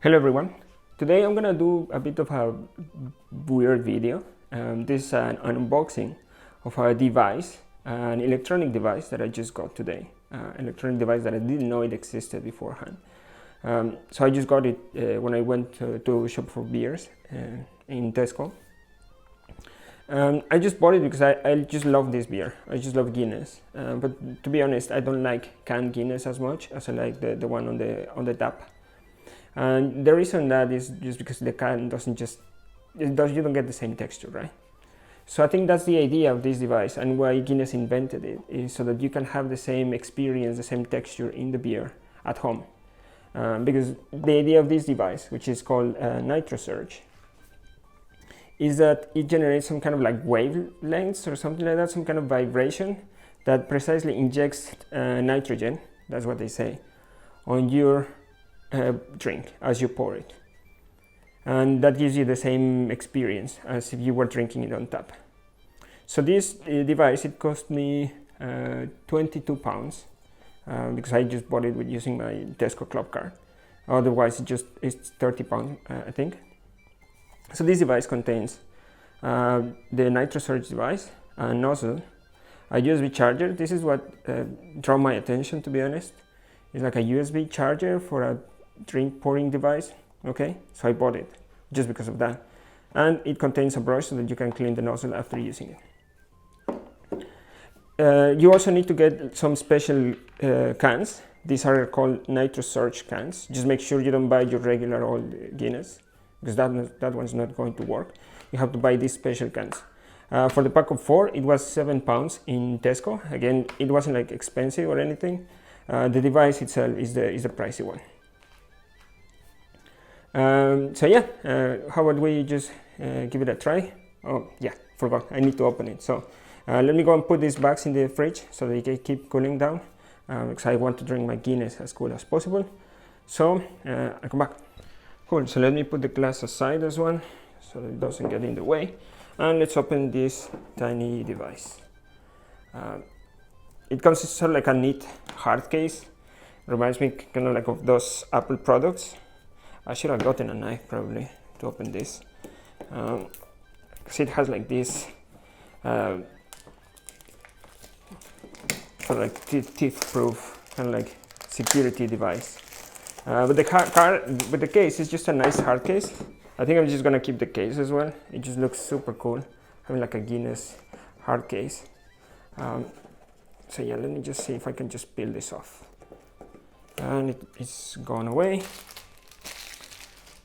Hello everyone. Today I'm gonna do a bit of a weird video. This is an unboxing of a device, an electronic device that I just got today. Electronic device that I didn't know it existed beforehand. So I just got it when I went to shop for beers in Tesco. I just bought it because I just love this beer. I just love Guinness. But to be honest, I don't like canned Guinness as much as I like the one on the tap. And the reason that is just because the can you don't get the same texture, right? So I think that's the idea of this device, and why Guinness invented it, is so that you can have the same experience, the same texture in the beer at home. Because the idea of this device, which is called Nitrosurge, is that it generates some kind of like wavelengths or something like that, some kind of vibration that precisely injects nitrogen, that's what they say, on your drink as you pour it, and that gives you the same experience as if you were drinking it on tap. So this device, it cost me £22 because I just bought it with using my Tesco Club card. Otherwise it's £30 I think. So this device contains the Nitrosurge device, a nozzle, a USB charger. This is what drew my attention, to be honest. It's like a USB charger for a drink pouring device. Okay, so I bought it just because of that. And it contains a brush so that you can clean the nozzle after using it. You also need to get some special cans. These are called Nitrosurge cans. Just make sure you don't buy your regular old Guinness, because that one's not going to work. You have to buy these special cans. For the pack of 4, it was £7 in Tesco. Again, it wasn't like expensive or anything. The device itself is the pricey one. So yeah, how about we just give it a try? Oh yeah, forgot, I need to open it. So let me go and put these bags in the fridge so they can keep cooling down, because I want to drink my Guinness as cool as possible. So I'll come back. Cool, so let me put the glass aside as well so that it doesn't get in the way, and let's open this tiny device. It comes sort of like a neat hard case. Reminds me kind of like of those Apple products. I should have gotten a knife probably to open this, because it has like this sort of like thief-proof kind of like security device. But the case is just a nice hard case. I think I'm just gonna keep the case as well. It just looks super cool, having like a Guinness hard case. So yeah, let me just see if I can just peel this off. And it's gone away.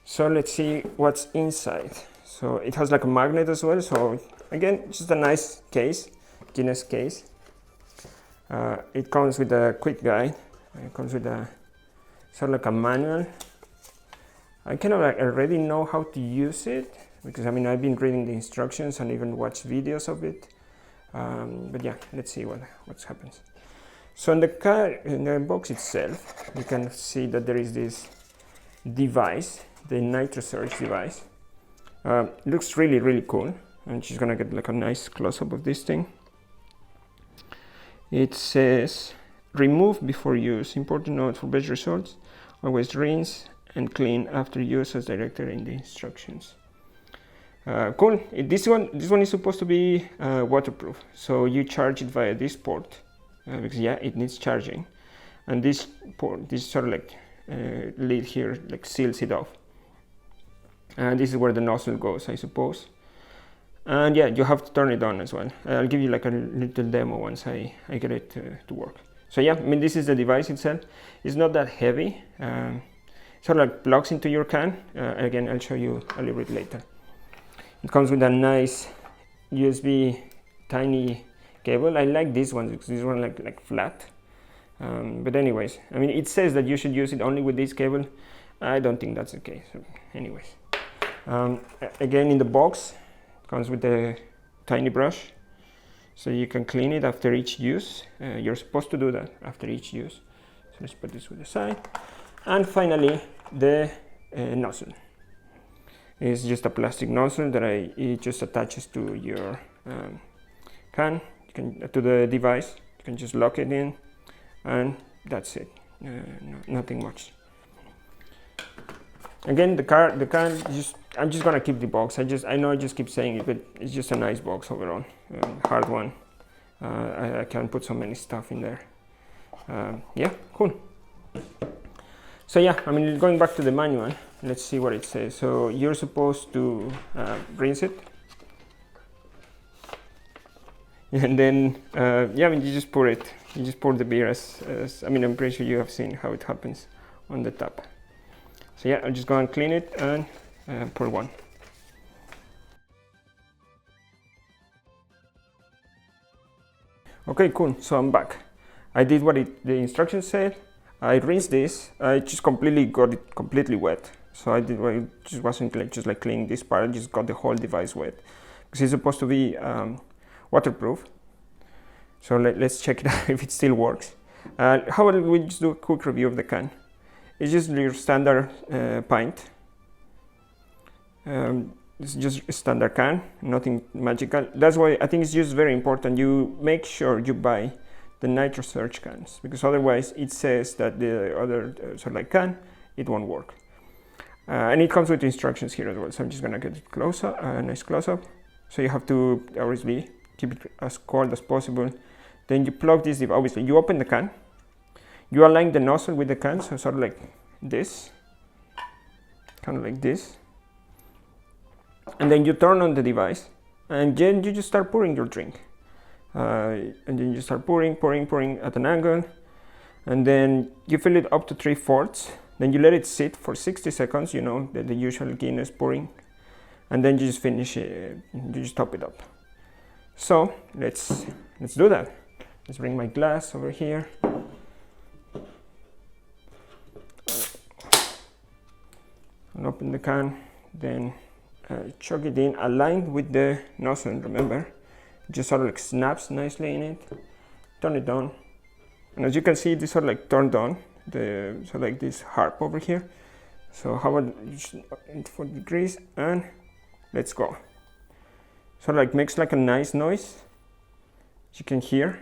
So let's see what's inside. So it has like a magnet as well. So again, just a nice case, Guinness case. It comes with a quick guide. It comes with a sort of like a manual. I kind of like already know how to use it, because I mean I've been reading the instructions and even watched videos of it. But yeah, let's see what happens. So in the box itself, you can see that there is this device, the Nitrosurge device. Looks really cool. I'm just gonna get like a nice close-up of this thing. It says, remove before use. Important note for best results. Always rinse and clean after use as directed in the instructions. Cool. This one is supposed to be waterproof, so you charge it via this port, because yeah, it needs charging, and this port, this sort of like lid here, like seals it off, and this is where the nozzle goes, I suppose. And yeah, you have to turn it on as well. I'll give you like a little demo once I get it to work. So yeah, I mean, this is the device itself. It's not that heavy. Sort of like plugs into your can. Again, I'll show you a little bit later. It comes with a nice USB tiny cable. I like this one because this one like flat. But anyways, I mean, it says that you should use it only with this cable. I don't think that's the case. So anyways, again, in the box, it comes with a tiny brush, so you can clean it after each use. You're supposed to do that after each use. So let's put this to the side. And finally, the nozzle. It's just a plastic nozzle that it just attaches to your can. You can to the device. You can just lock it in, and that's it. Nothing much. Again, the can, I'm just gonna keep the box. I know I just keep saying it, but it's just a nice box overall. Hard one. I can put so many stuff in there. Yeah, cool. So yeah, I mean, going back to the manual, let's see what it says. So you're supposed to rinse it, and then yeah, I mean, you just pour it. You just pour the beer as I mean, I'm pretty sure you have seen how it happens on the tap. So yeah, I'll just go and clean it and pour one. Okay, cool. So I'm back. I did what the instructions said. I rinsed this. I just completely got it completely wet. So I did. Well, it just wasn't like just like cleaning this part. I just got the whole device wet because it's supposed to be waterproof. So let's check it out if it still works. How about we just do a quick review of the can? It's just your standard pint. It's just a standard can, nothing magical. That's why I think it's just very important you make sure you buy the Nitrosurge cans, because otherwise it says that the other sort of like can, it won't work. And it comes with instructions here as well, so I'm just gonna get it close up, a nice close up. So you have to obviously keep it as cold as possible. Then you plug this, obviously you open the can, you align the nozzle with the can, so sort of like this, kind of like this. And then you turn on the device, and then you just start pouring your drink. And then you start pouring at an angle, and then you fill it up to 3/4. Then you let it sit for 60 seconds, you know, the usual Guinness pouring, and then you just finish it, you just top it up. So let's do that. Let's bring my glass over here. And open the can, then chuck it in, aligned with the nozzle, remember. Just sort of like snaps nicely in it. Turn it on. And as you can see, this sort of like turned on, so like this harp over here. So how about 4 degrees, and let's go. So like makes like a nice noise. You can hear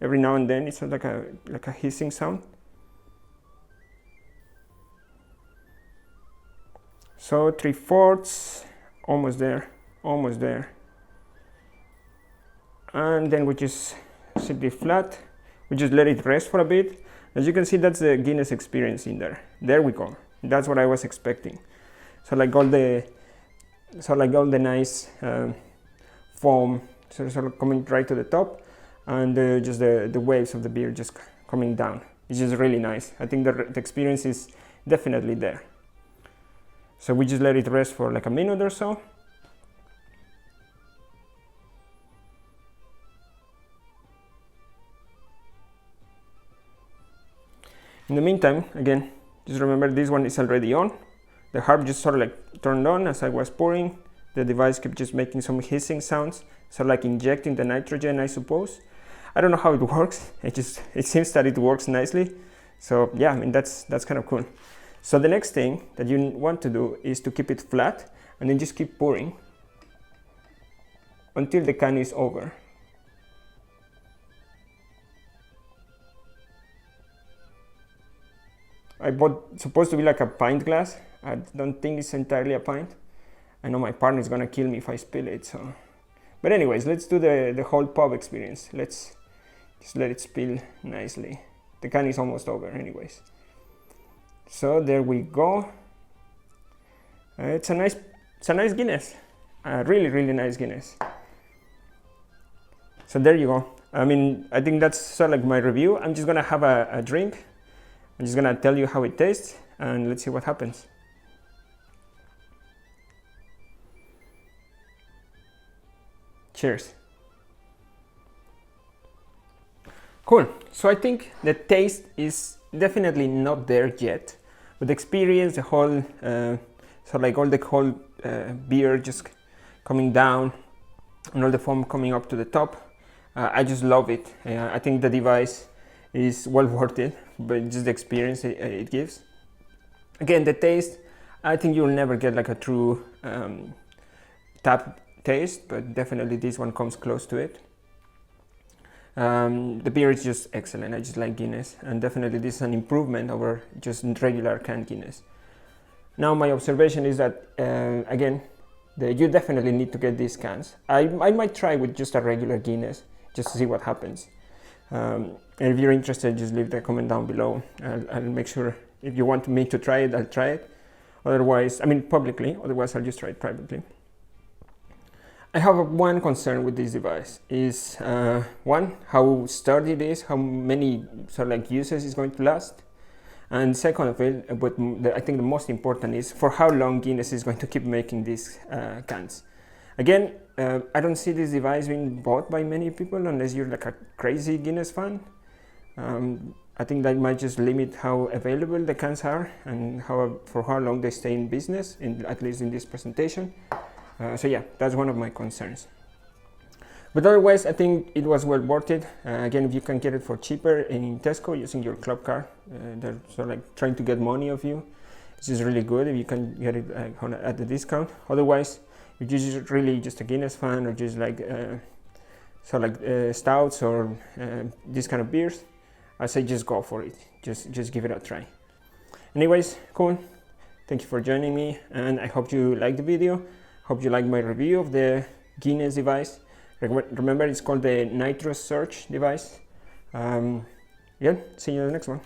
every now and then. It's sort of like a hissing sound. So 3/4, almost there, almost there. And then we just sit it flat. We just let it rest for a bit. As you can see, that's the Guinness experience in there. There we go. That's what I was expecting. So like all the nice foam, sort of coming right to the top, and just the waves of the beer just coming down. It's just really nice. I think the experience is definitely there. So we just let it rest for like a minute or so. In the meantime, again, just remember this one is already on. The harp just sort of like turned on as I was pouring. The device kept just making some hissing sounds, so like injecting the nitrogen, I suppose. I don't know how it works. It seems that it works nicely. So yeah, I mean that's kind of cool. So the next thing that you want to do is to keep it flat, and then just keep pouring until the can is over. I bought supposed to be like a pint glass. I don't think it's entirely a pint. I know my partner is gonna kill me if I spill it. So, but anyways, let's do the whole pub experience. Let's just let it spill nicely. The can is almost over, anyways. So there we go. It's a nice Guinness. Really nice Guinness. So there you go. I mean, I think that's sort of like my review. I'm just gonna have a drink. I'm just gonna tell you how it tastes, and let's see what happens. Cheers. Cool. So I think the taste is definitely not there yet, but the experience, the whole, so like all the whole beer just coming down and all the foam coming up to the top, I just love it. I think the device is well worth it, but just the experience it gives. Again, the taste, I think you'll never get like a true tap taste, but definitely this one comes close to it. The beer is just excellent. I just like Guinness, and definitely this is an improvement over just regular canned Guinness. Now my observation is that again, you definitely need to get these cans. I might try with just a regular Guinness just to see what happens. And if you're interested, just leave the comment down below. I'll make sure, if you want me to try it, I'll try it. Otherwise, I mean publicly, otherwise I'll just try it privately. I have one concern with this device is one, how sturdy it is, how many sort of like uses it's going to last. And second of it, but I think the most important is for how long Guinness is going to keep making these cans. Again, I don't see this device being bought by many people unless you're like a crazy Guinness fan. I think that might just limit how available the cans are and for how long they stay in business, at least in this presentation. So yeah, that's one of my concerns. But otherwise, I think it was well worth it. Again, if you can get it for cheaper in Tesco using your club card, they're sort of like trying to get money of you. This is really good if you can get it at the discount. Otherwise, if you're just really just a Guinness fan or just like stouts or these kind of beers, I say just go for it. Just give it a try. Anyways, cool. Thank you for joining me, and I hope you liked the video. Hope you like my review of the Guinness device. Remember, it's called the Nitrosurge device. Yeah, see you in the next one.